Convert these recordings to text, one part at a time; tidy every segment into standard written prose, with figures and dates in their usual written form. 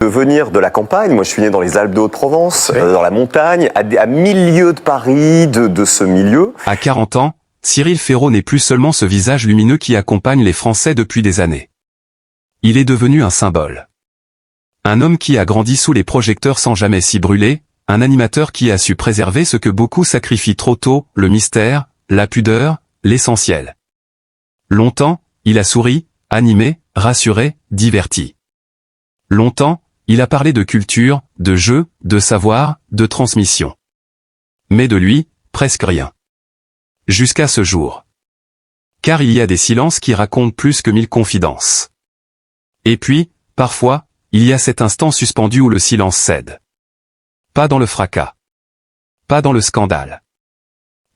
de venir de la campagne. Moi, je suis né dans les Alpes de Haute-Provence, Oui. dans la montagne, à 1000 lieues de Paris, de ce milieu. À 40 ans, Cyril Ferraud n'est plus seulement ce visage lumineux qui accompagne les Français depuis des années. Il est devenu un symbole. Un homme qui a grandi sous les projecteurs sans jamais s'y brûler, un animateur qui a su préserver ce que beaucoup sacrifient trop tôt, le mystère, la pudeur, l'essentiel. Longtemps, il a souri, animé, rassuré, diverti. Longtemps, il a parlé de culture, de jeu, de savoir, de transmission. Mais de lui, presque rien. Jusqu'à ce jour. Car il y a des silences qui racontent plus que 1000 confidences. Et puis, parfois, il y a cet instant suspendu où le silence cède. Pas dans le fracas. Pas dans le scandale.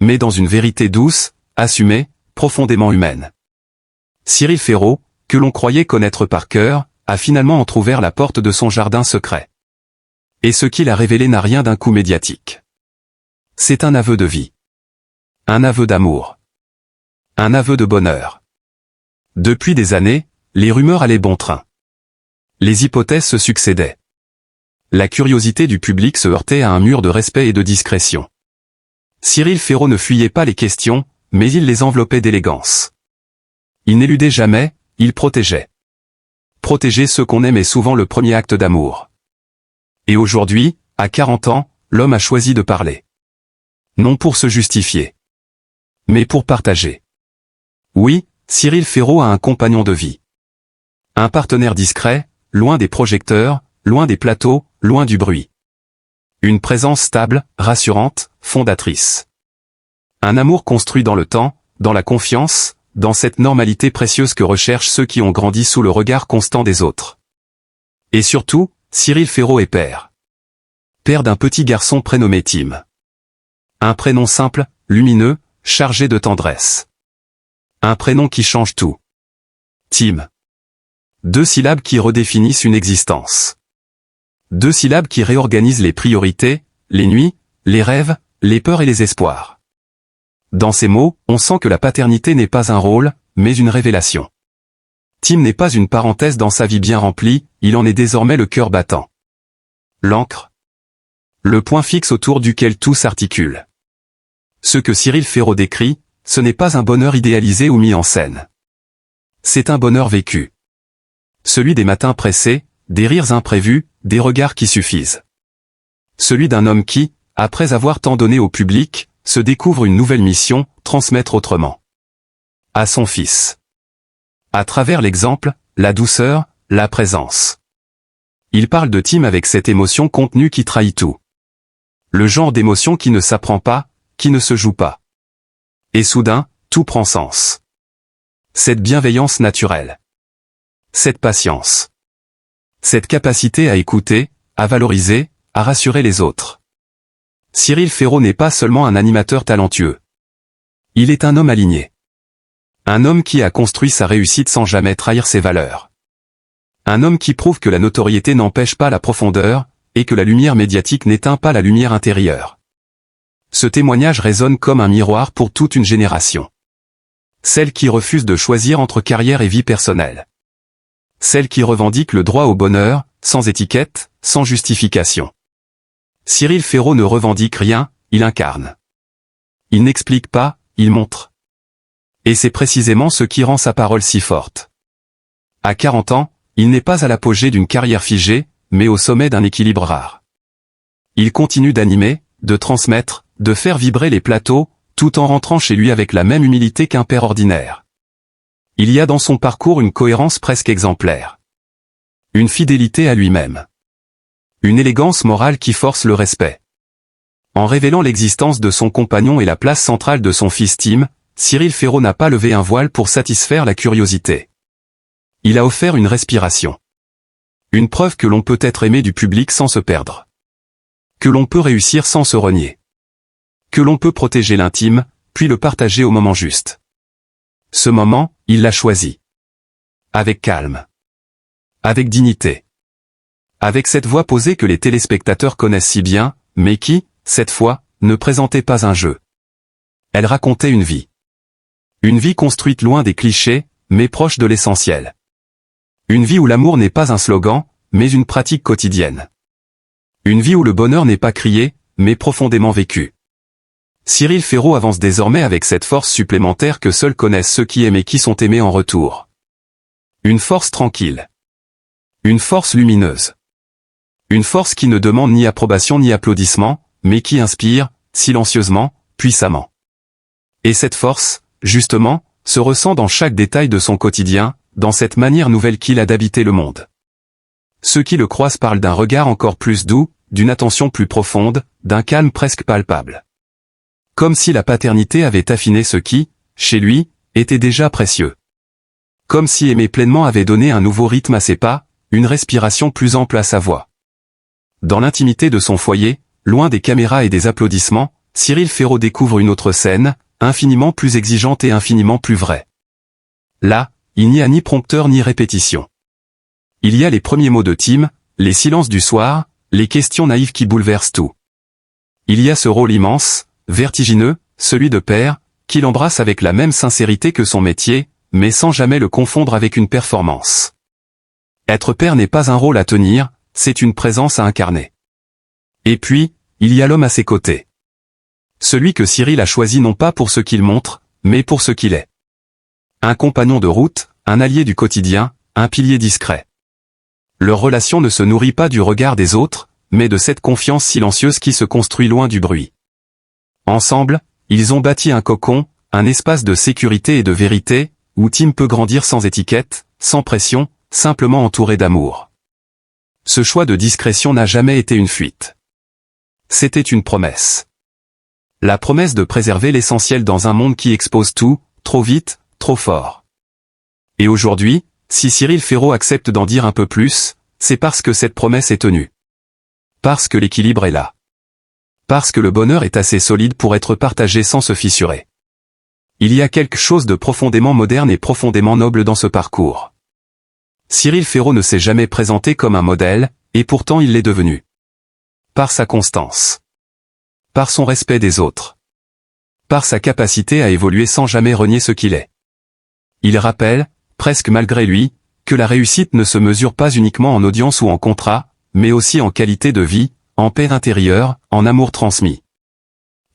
Mais dans une vérité douce, assumée, profondément humaine. Cyril Ferraud, que l'on croyait connaître par cœur, a finalement entrouvert la porte de son jardin secret. Et ce qu'il a révélé n'a rien d'un coup médiatique. C'est un aveu de vie. Un aveu d'amour. Un aveu de bonheur. Depuis des années, les rumeurs allaient bon train. Les hypothèses se succédaient. La curiosité du public se heurtait à un mur de respect et de discrétion. Cyril Ferraud ne fuyait pas les questions, mais il les enveloppait d'élégance. Il n'éludait jamais, il protégeait. Protéger ceux qu'on aime est souvent le premier acte d'amour. Et aujourd'hui, à 40 ans, l'homme a choisi de parler. Non pour se justifier. Mais pour partager. Oui, Cyril Ferraud a un compagnon de vie. Un partenaire discret, loin des projecteurs, loin des plateaux, loin du bruit. Une présence stable, rassurante, fondatrice. Un amour construit dans le temps, dans la confiance, dans cette normalité précieuse que recherchent ceux qui ont grandi sous le regard constant des autres. Et surtout, Cyril Ferraud est père. Père d'un petit garçon prénommé Tim. Un prénom simple, lumineux, chargé de tendresse. Un prénom qui change tout. Tim. 2 syllabes qui redéfinissent une existence. 2 syllabes qui réorganisent les priorités, les nuits, les rêves, les peurs et les espoirs. Dans ces mots, on sent que la paternité n'est pas un rôle, mais une révélation. Tim n'est pas une parenthèse dans sa vie bien remplie, il en est désormais le cœur battant. L'ancre. Le point fixe autour duquel tout s'articule. Ce que Cyril Ferraud décrit, ce n'est pas un bonheur idéalisé ou mis en scène. C'est un bonheur vécu. Celui des matins pressés, des rires imprévus, des regards qui suffisent. Celui d'un homme qui, après avoir tant donné au public, se découvre une nouvelle mission, transmettre autrement. À son fils. À travers l'exemple, la douceur, la présence. Il parle de Tim avec cette émotion contenue qui trahit tout. Le genre d'émotion qui ne s'apprend pas, qui ne se joue pas. Et soudain, tout prend sens. Cette bienveillance naturelle. Cette patience. Cette capacité à écouter, à valoriser, à rassurer les autres. Cyril Ferraud n'est pas seulement un animateur talentueux. Il est un homme aligné. Un homme qui a construit sa réussite sans jamais trahir ses valeurs. Un homme qui prouve que la notoriété n'empêche pas la profondeur, et que la lumière médiatique n'éteint pas la lumière intérieure. Ce témoignage résonne comme un miroir pour toute une génération. Celle qui refuse de choisir entre carrière et vie personnelle. Celle qui revendique le droit au bonheur, sans étiquette, sans justification. Cyril Ferraud ne revendique rien, il incarne. Il n'explique pas, il montre. Et c'est précisément ce qui rend sa parole si forte. À 40 ans, il n'est pas à l'apogée d'une carrière figée, mais au sommet d'un équilibre rare. Il continue d'animer, de transmettre, de faire vibrer les plateaux, tout en rentrant chez lui avec la même humilité qu'un père ordinaire. Il y a dans son parcours une cohérence presque exemplaire. Une fidélité à lui-même. Une élégance morale qui force le respect. En révélant l'existence de son compagnon et la place centrale de son fils Tim, Cyril Ferraud n'a pas levé un voile pour satisfaire la curiosité. Il a offert une respiration. Une preuve que l'on peut être aimé du public sans se perdre. Que l'on peut réussir sans se renier. Que l'on peut protéger l'intime, puis le partager au moment juste. Ce moment, il l'a choisi. Avec calme. Avec dignité. Avec cette voix posée que les téléspectateurs connaissent si bien, mais qui, cette fois, ne présentait pas un jeu. Elle racontait une vie. Une vie construite loin des clichés, mais proche de l'essentiel. Une vie où l'amour n'est pas un slogan, mais une pratique quotidienne. Une vie où le bonheur n'est pas crié, mais profondément vécu. Cyril Ferraud avance désormais avec cette force supplémentaire que seuls connaissent ceux qui aiment et qui sont aimés en retour. Une force tranquille. Une force lumineuse. Une force qui ne demande ni approbation ni applaudissement, mais qui inspire, silencieusement, puissamment. Et cette force, justement, se ressent dans chaque détail de son quotidien, dans cette manière nouvelle qu'il a d'habiter le monde. Ceux qui le croisent parlent d'un regard encore plus doux, d'une attention plus profonde, d'un calme presque palpable. Comme si la paternité avait affiné ce qui, chez lui, était déjà précieux. Comme si aimer pleinement avait donné un nouveau rythme à ses pas, une respiration plus ample à sa voix. Dans l'intimité de son foyer, loin des caméras et des applaudissements, Cyril Ferraud découvre une autre scène, infiniment plus exigeante et infiniment plus vraie. Là, il n'y a ni prompteur ni répétition. Il y a les premiers mots de Tim, les silences du soir, les questions naïves qui bouleversent tout. Il y a ce rôle immense, vertigineux, celui de père, qu'il embrasse avec la même sincérité que son métier, mais sans jamais le confondre avec une performance. Être père n'est pas un rôle à tenir, c'est une présence à incarner. Et puis, il y a l'homme à ses côtés. Celui que Cyril a choisi non pas pour ce qu'il montre, mais pour ce qu'il est. Un compagnon de route, un allié du quotidien, un pilier discret. Leur relation ne se nourrit pas du regard des autres, mais de cette confiance silencieuse qui se construit loin du bruit. Ensemble, ils ont bâti un cocon, un espace de sécurité et de vérité, où Tim peut grandir sans étiquette, sans pression, simplement entouré d'amour. Ce choix de discrétion n'a jamais été une fuite. C'était une promesse. La promesse de préserver l'essentiel dans un monde qui expose tout, trop vite, trop fort. Et aujourd'hui, si Cyril Ferraud accepte d'en dire un peu plus, c'est parce que cette promesse est tenue. Parce que l'équilibre est là. Parce que le bonheur est assez solide pour être partagé sans se fissurer. Il y a quelque chose de profondément moderne et profondément noble dans ce parcours. Cyril Ferraud ne s'est jamais présenté comme un modèle, et pourtant il l'est devenu. Par sa constance. Par son respect des autres. Par sa capacité à évoluer sans jamais renier ce qu'il est. Il rappelle, presque malgré lui, que la réussite ne se mesure pas uniquement en audience ou en contrat, mais aussi en qualité de vie, en paix intérieure, en amour transmis.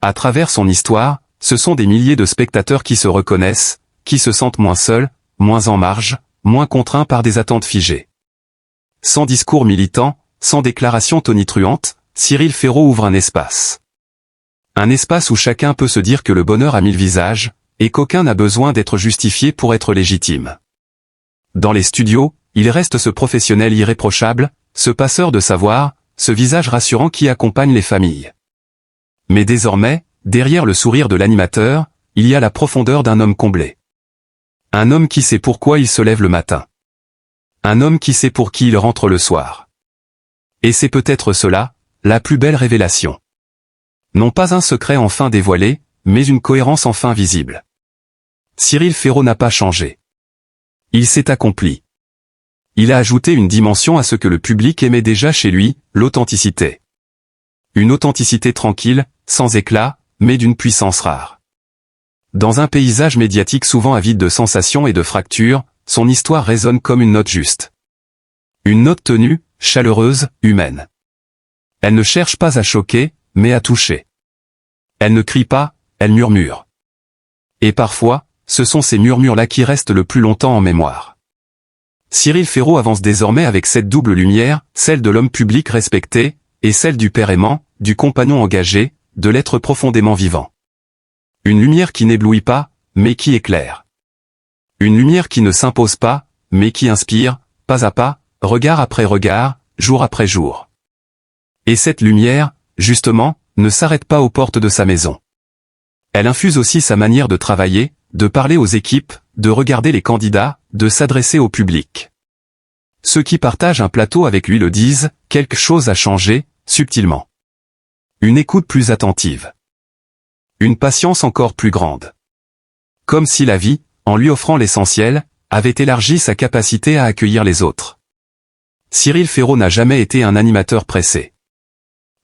À travers son histoire, ce sont des milliers de spectateurs qui se reconnaissent, qui se sentent moins seuls, moins en marge, moins contraints par des attentes figées. Sans discours militant, sans déclaration tonitruante, Cyril Ferraud ouvre un espace. Un espace où chacun peut se dire que le bonheur a mille visages, et qu'aucun n'a besoin d'être justifié pour être légitime. Dans les studios, il reste ce professionnel irréprochable, ce passeur de savoir, ce visage rassurant qui accompagne les familles. Mais désormais, derrière le sourire de l'animateur, il y a la profondeur d'un homme comblé. Un homme qui sait pourquoi il se lève le matin. Un homme qui sait pour qui il rentre le soir. Et c'est peut-être cela, la plus belle révélation. Non pas un secret enfin dévoilé, mais une cohérence enfin visible. Cyril Ferraud n'a pas changé. Il s'est accompli. Il a ajouté une dimension à ce que le public aimait déjà chez lui, l'authenticité. Une authenticité tranquille, sans éclat, mais d'une puissance rare. Dans un paysage médiatique souvent avide de sensations et de fractures, son histoire résonne comme une note juste. Une note tenue, chaleureuse, humaine. Elle ne cherche pas à choquer, mais à toucher. Elle ne crie pas, elle murmure. Et parfois, ce sont ces murmures-là qui restent le plus longtemps en mémoire. Cyril Ferraud avance désormais avec cette double lumière, celle de l'homme public respecté, et celle du père aimant, du compagnon engagé, de l'être profondément vivant. Une lumière qui n'éblouit pas, mais qui éclaire. Une lumière qui ne s'impose pas, mais qui inspire, pas à pas, regard après regard, jour après jour. Et cette lumière, justement, ne s'arrête pas aux portes de sa maison. Elle infuse aussi sa manière de travailler, de parler aux équipes, de regarder les candidats, de s'adresser au public. Ceux qui partagent un plateau avec lui le disent, quelque chose a changé, subtilement. Une écoute plus attentive. Une patience encore plus grande. Comme si la vie, en lui offrant l'essentiel, avait élargi sa capacité à accueillir les autres. Cyril Ferraud n'a jamais été un animateur pressé.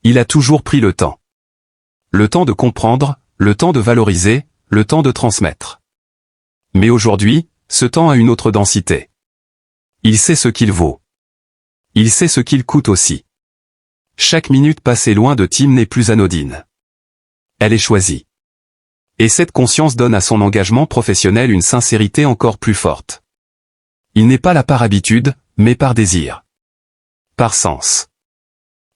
Il a toujours pris le temps. Le temps de comprendre, le temps de valoriser, le temps de transmettre. Mais aujourd'hui, ce temps a une autre densité. Il sait ce qu'il vaut. Il sait ce qu'il coûte aussi. Chaque minute passée loin de Tim n'est plus anodine. Elle est choisie. Et cette conscience donne à son engagement professionnel une sincérité encore plus forte. Il n'est pas là par habitude, mais par désir. Par sens.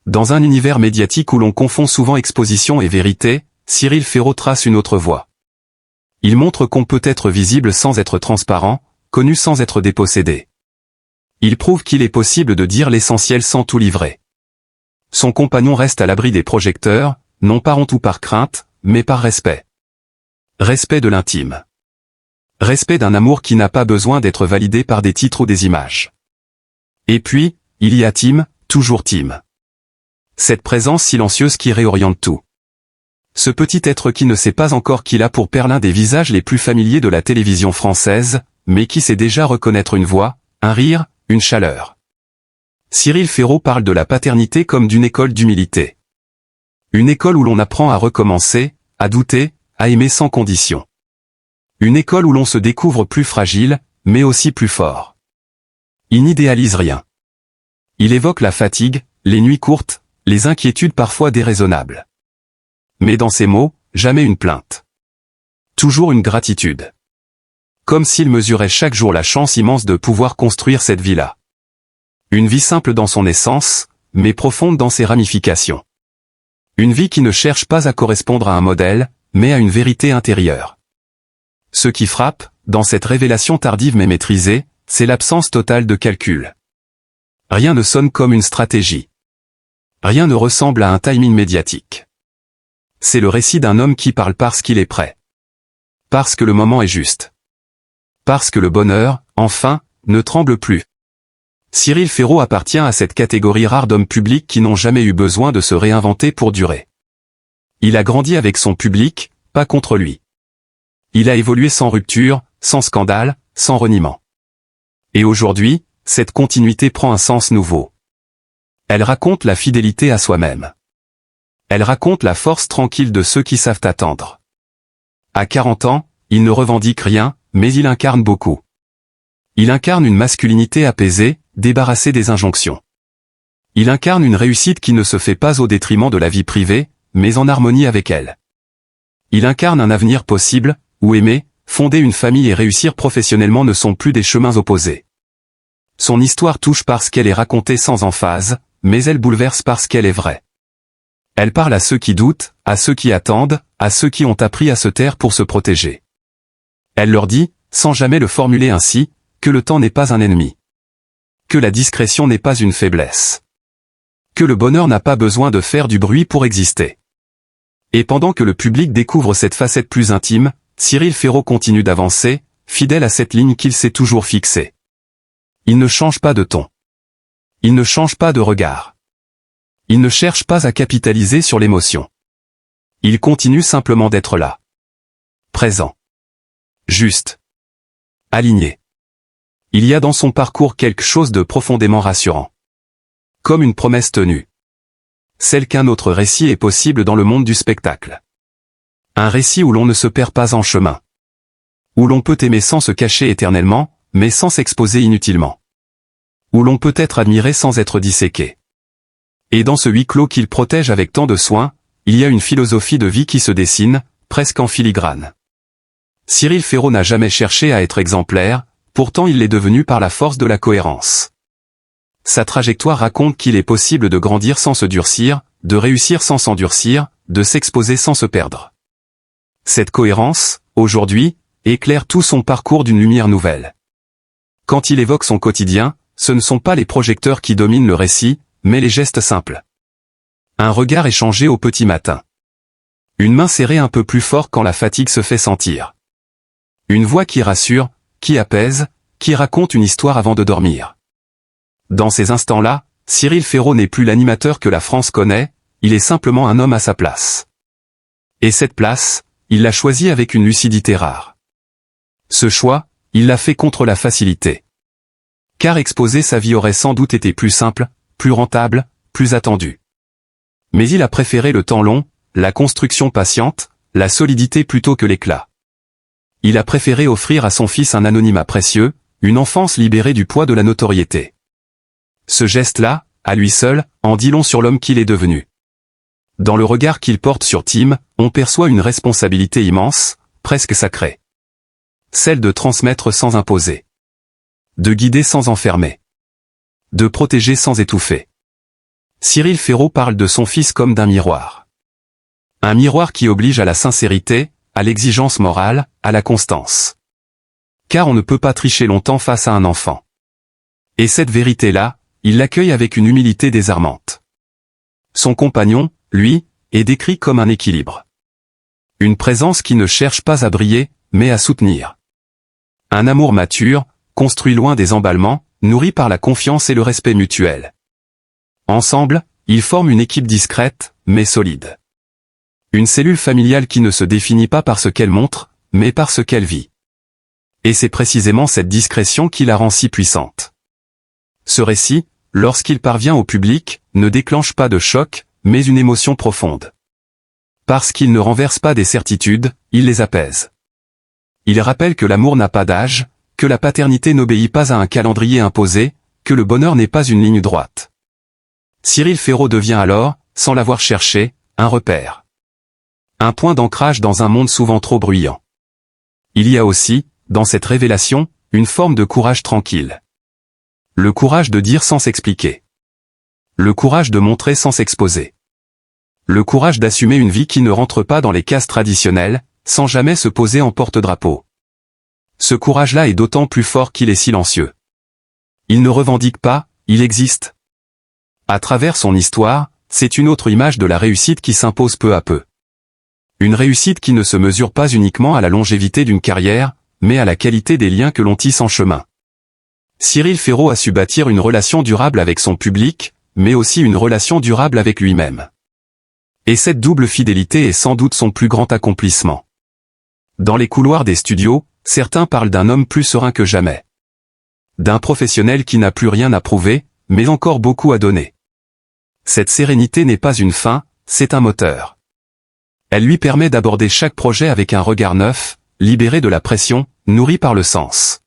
Dans un univers médiatique où l'on confond souvent exposition et vérité, Cyril Ferraud trace une autre voie. Il montre qu'on peut être visible sans être transparent, connu sans être dépossédé. Il prouve qu'il est possible de dire l'essentiel sans tout livrer. Son compagnon reste à l'abri des projecteurs, non par honte ou par crainte, mais par respect. Respect de l'intime. Respect d'un amour qui n'a pas besoin d'être validé par des titres ou des images. Et puis, il y a Tim, toujours Tim. Cette présence silencieuse qui réoriente tout. Ce petit être qui ne sait pas encore qu'il a pour père l'un des visages les plus familiers de la télévision française, mais qui sait déjà reconnaître une voix, un rire, une chaleur. Cyril Ferraud parle de la paternité comme d'une école d'humilité. Une école où l'on apprend à recommencer, à douter, à aimer sans condition. Une école où l'on se découvre plus fragile, mais aussi plus fort. Il n'idéalise rien. Il évoque la fatigue, les nuits courtes, les inquiétudes parfois déraisonnables. Mais dans ses mots, jamais une plainte. Toujours une gratitude. Comme s'il mesurait chaque jour la chance immense de pouvoir construire cette vie-là. Une vie simple dans son essence, mais profonde dans ses ramifications. Une vie qui ne cherche pas à correspondre à un modèle, mais à une vérité intérieure. Ce qui frappe, dans cette révélation tardive mais maîtrisée, c'est l'absence totale de calcul. Rien ne sonne comme une stratégie. Rien ne ressemble à un timing médiatique. C'est le récit d'un homme qui parle parce qu'il est prêt. Parce que le moment est juste. Parce que le bonheur, enfin, ne tremble plus. Cyril Ferraud appartient à cette catégorie rare d'hommes publics qui n'ont jamais eu besoin de se réinventer pour durer. Il a grandi avec son public, pas contre lui. Il a évolué sans rupture, sans scandale, sans reniement. Et aujourd'hui, cette continuité prend un sens nouveau. Elle raconte la fidélité à soi-même. Elle raconte la force tranquille de ceux qui savent attendre. À 40 ans, il ne revendique rien, mais il incarne beaucoup. Il incarne une masculinité apaisée, débarrassée des injonctions. Il incarne une réussite qui ne se fait pas au détriment de la vie privée, mais en harmonie avec elle. Il incarne un avenir possible, où aimer, fonder une famille et réussir professionnellement ne sont plus des chemins opposés. Son histoire touche parce qu'elle est racontée sans emphase, mais elle bouleverse parce qu'elle est vraie. Elle parle à ceux qui doutent, à ceux qui attendent, à ceux qui ont appris à se taire pour se protéger. Elle leur dit, sans jamais le formuler ainsi, que le temps n'est pas un ennemi. Que la discrétion n'est pas une faiblesse. Que le bonheur n'a pas besoin de faire du bruit pour exister. Et pendant que le public découvre cette facette plus intime, Cyril Ferraud continue d'avancer, fidèle à cette ligne qu'il s'est toujours fixée. Il ne change pas de ton. Il ne change pas de regard. Il ne cherche pas à capitaliser sur l'émotion. Il continue simplement d'être là. Présent. Juste. Aligné. Il y a dans son parcours quelque chose de profondément rassurant. Comme une promesse tenue. Celle qu'un autre récit est possible dans le monde du spectacle. Un récit où l'on ne se perd pas en chemin. Où l'on peut aimer sans se cacher éternellement, mais sans s'exposer inutilement. Où l'on peut être admiré sans être disséqué. Et dans ce huis clos qu'il protège avec tant de soin, il y a une philosophie de vie qui se dessine, presque en filigrane. Cyril Ferraud n'a jamais cherché à être exemplaire, pourtant il l'est devenu par la force de la cohérence. Sa trajectoire raconte qu'il est possible de grandir sans se durcir, de réussir sans s'endurcir, de s'exposer sans se perdre. Cette cohérence, aujourd'hui, éclaire tout son parcours d'une lumière nouvelle. Quand il évoque son quotidien, ce ne sont pas les projecteurs qui dominent le récit, mais les gestes simples. Un regard échangé au petit matin. Une main serrée un peu plus fort quand la fatigue se fait sentir. Une voix qui rassure, qui apaise, qui raconte une histoire avant de dormir. Dans ces instants-là, Cyril Ferraud n'est plus l'animateur que la France connaît, il est simplement un homme à sa place. Et cette place, il l'a choisie avec une lucidité rare. Ce choix, il l'a fait contre la facilité. Car exposer sa vie aurait sans doute été plus simple, plus rentable, plus attendu. Mais il a préféré le temps long, la construction patiente, la solidité plutôt que l'éclat. Il a préféré offrir à son fils un anonymat précieux, une enfance libérée du poids de la notoriété. Ce geste-là, à lui seul, en dit long sur l'homme qu'il est devenu. Dans le regard qu'il porte sur Tim, on perçoit une responsabilité immense, presque sacrée. Celle de transmettre sans imposer. De guider sans enfermer. De protéger sans étouffer. Cyril Ferraud parle de son fils comme d'un miroir. Un miroir qui oblige à la sincérité, à l'exigence morale, à la constance. Car on ne peut pas tricher longtemps face à un enfant. Et cette vérité-là, il l'accueille avec une humilité désarmante. Son compagnon, lui, est décrit comme un équilibre. Une présence qui ne cherche pas à briller, mais à soutenir. Un amour mature, construit loin des emballements, nourri par la confiance et le respect mutuel. Ensemble, ils forment une équipe discrète, mais solide. Une cellule familiale qui ne se définit pas par ce qu'elle montre, mais par ce qu'elle vit. Et c'est précisément cette discrétion qui la rend si puissante. Ce récit, lorsqu'il parvient au public, ne déclenche pas de choc, mais une émotion profonde. Parce qu'il ne renverse pas des certitudes, il les apaise. Il rappelle que l'amour n'a pas d'âge, que la paternité n'obéit pas à un calendrier imposé, que le bonheur n'est pas une ligne droite. Cyril Ferraud devient alors, sans l'avoir cherché, un repère. Un point d'ancrage dans un monde souvent trop bruyant. Il y a aussi, dans cette révélation, une forme de courage tranquille. Le courage de dire sans s'expliquer. Le courage de montrer sans s'exposer. Le courage d'assumer une vie qui ne rentre pas dans les cases traditionnelles, sans jamais se poser en porte-drapeau. Ce courage-là est d'autant plus fort qu'il est silencieux. Il ne revendique pas, il existe. À travers son histoire, c'est une autre image de la réussite qui s'impose peu à peu. Une réussite qui ne se mesure pas uniquement à la longévité d'une carrière, mais à la qualité des liens que l'on tisse en chemin. Cyril Ferraud a su bâtir une relation durable avec son public, mais aussi une relation durable avec lui-même. Et cette double fidélité est sans doute son plus grand accomplissement. Dans les couloirs des studios, certains parlent d'un homme plus serein que jamais. D'un professionnel qui n'a plus rien à prouver, mais encore beaucoup à donner. Cette sérénité n'est pas une fin, c'est un moteur. Elle lui permet d'aborder chaque projet avec un regard neuf, libéré de la pression, nourri par le sens.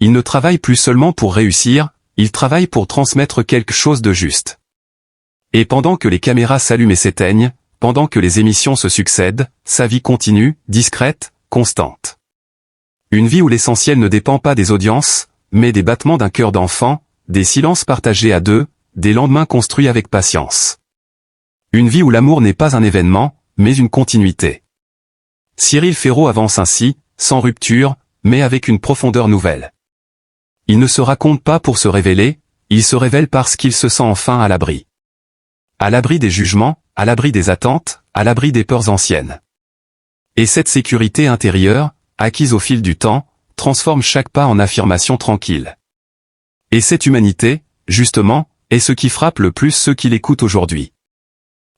Il ne travaille plus seulement pour réussir, il travaille pour transmettre quelque chose de juste. Et pendant que les caméras s'allument et s'éteignent, pendant que les émissions se succèdent, sa vie continue, discrète, constante. Une vie où l'essentiel ne dépend pas des audiences, mais des battements d'un cœur d'enfant, des silences partagés à deux, des lendemains construits avec patience. Une vie où l'amour n'est pas un événement, mais une continuité. Cyril Ferraud avance ainsi, sans rupture, mais avec une profondeur nouvelle. Il ne se raconte pas pour se révéler, il se révèle parce qu'il se sent enfin à l'abri. À l'abri des jugements, à l'abri des attentes, à l'abri des peurs anciennes. Et cette sécurité intérieure, acquise au fil du temps, transforme chaque pas en affirmation tranquille. Et cette humanité, justement, est ce qui frappe le plus ceux qui l'écoutent aujourd'hui.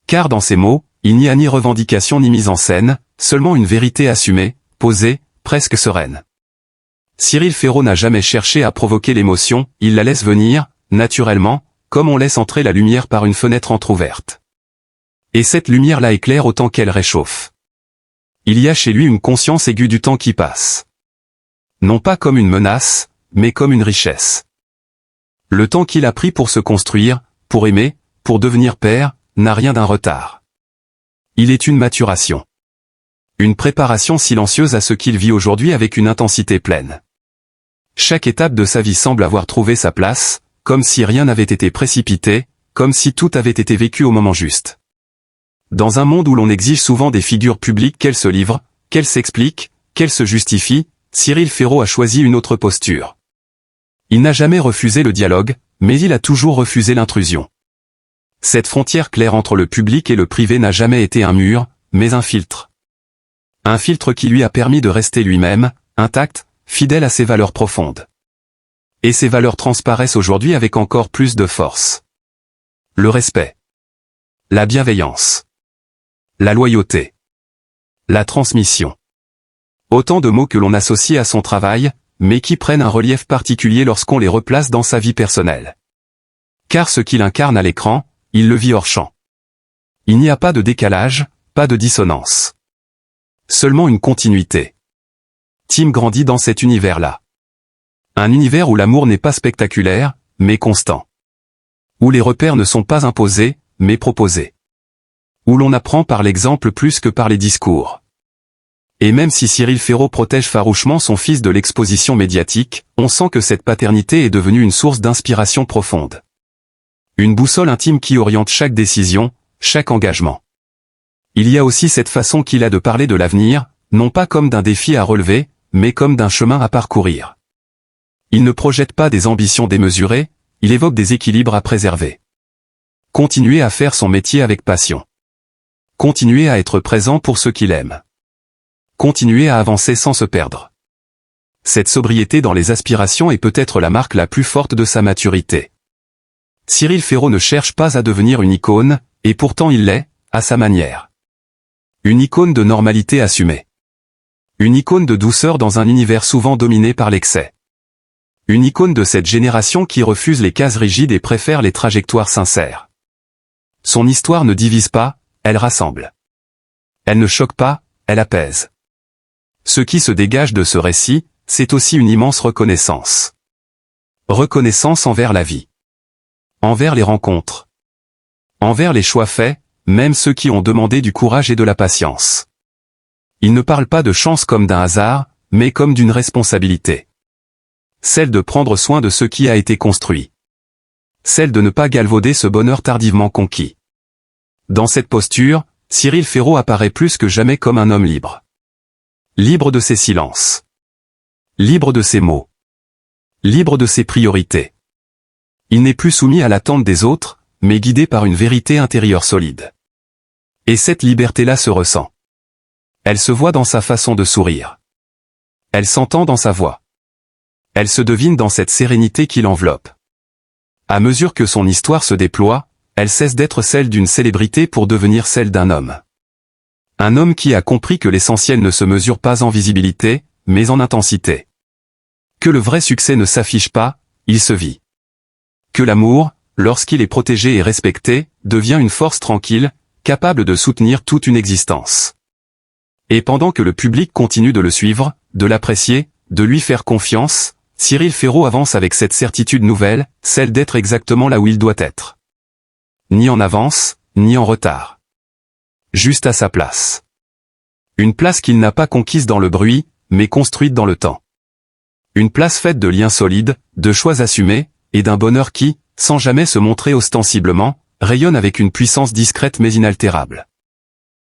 Car dans ces mots, il n'y a ni revendication ni mise en scène, seulement une vérité assumée, posée, presque sereine. Cyril Ferraud n'a jamais cherché à provoquer l'émotion, il la laisse venir, naturellement, comme on laisse entrer la lumière par une fenêtre entr'ouverte. Et cette lumière-là éclaire autant qu'elle réchauffe. Il y a chez lui une conscience aiguë du temps qui passe. Non pas comme une menace, mais comme une richesse. Le temps qu'il a pris pour se construire, pour aimer, pour devenir père, n'a rien d'un retard. Il est une maturation. Une préparation silencieuse à ce qu'il vit aujourd'hui avec une intensité pleine. Chaque étape de sa vie semble avoir trouvé sa place, comme si rien n'avait été précipité, comme si tout avait été vécu au moment juste. Dans un monde où l'on exige souvent des figures publiques qu'elles se livrent, qu'elles s'expliquent, qu'elles se justifient, Cyril Ferraud a choisi une autre posture. Il n'a jamais refusé le dialogue, mais il a toujours refusé l'intrusion. Cette frontière claire entre le public et le privé n'a jamais été un mur, mais un filtre. Un filtre qui lui a permis de rester lui-même, intact, fidèle à ses valeurs profondes. Et ces valeurs transparaissent aujourd'hui avec encore plus de force. Le respect. La bienveillance. La loyauté. La transmission. Autant de mots que l'on associe à son travail, mais qui prennent un relief particulier lorsqu'on les replace dans sa vie personnelle. Car ce qu'il incarne à l'écran, il le vit hors champ. Il n'y a pas de décalage, pas de dissonance. Seulement une continuité. Tim grandit dans cet univers-là. Un univers où l'amour n'est pas spectaculaire, mais constant. Où les repères ne sont pas imposés, mais proposés. Où l'on apprend par l'exemple plus que par les discours. Et même si Cyril Ferraud protège farouchement son fils de l'exposition médiatique, on sent que cette paternité est devenue une source d'inspiration profonde. Une boussole intime qui oriente chaque décision, chaque engagement. Il y a aussi cette façon qu'il a de parler de l'avenir, non pas comme d'un défi à relever, mais comme d'un chemin à parcourir. Il ne projette pas des ambitions démesurées, il évoque des équilibres à préserver. Continuer à faire son métier avec passion. Continuer à être présent pour ceux qu'il aime. Continuer à avancer sans se perdre. Cette sobriété dans les aspirations est peut-être la marque la plus forte de sa maturité. Cyril Ferraud ne cherche pas à devenir une icône, et pourtant il l'est, à sa manière. Une icône de normalité assumée. Une icône de douceur dans un univers souvent dominé par l'excès. Une icône de cette génération qui refuse les cases rigides et préfère les trajectoires sincères. Son histoire ne divise pas, elle rassemble. Elle ne choque pas, elle apaise. Ce qui se dégage de ce récit, c'est aussi une immense reconnaissance. Reconnaissance envers la vie. Envers les rencontres. Envers les choix faits, même ceux qui ont demandé du courage et de la patience. Il ne parle pas de chance comme d'un hasard, mais comme d'une responsabilité. Celle de prendre soin de ce qui a été construit. Celle de ne pas galvauder ce bonheur tardivement conquis. Dans cette posture, Cyril Ferraud apparaît plus que jamais comme un homme libre. Libre de ses silences. Libre de ses mots. Libre de ses priorités. Il n'est plus soumis à l'attente des autres, mais guidé par une vérité intérieure solide. Et cette liberté-là se ressent. Elle se voit dans sa façon de sourire. Elle s'entend dans sa voix. Elle se devine dans cette sérénité qui l'enveloppe. À mesure que son histoire se déploie, elle cesse d'être celle d'une célébrité pour devenir celle d'un homme. Un homme qui a compris que l'essentiel ne se mesure pas en visibilité, mais en intensité. Que le vrai succès ne s'affiche pas, il se vit. Que l'amour, lorsqu'il est protégé et respecté, devient une force tranquille, capable de soutenir toute une existence. Et pendant que le public continue de le suivre, de l'apprécier, de lui faire confiance, Cyril Ferraud avance avec cette certitude nouvelle, celle d'être exactement là où il doit être. Ni en avance, ni en retard. Juste à sa place. Une place qu'il n'a pas conquise dans le bruit, mais construite dans le temps. Une place faite de liens solides, de choix assumés, et d'un bonheur qui, sans jamais se montrer ostensiblement, rayonne avec une puissance discrète mais inaltérable.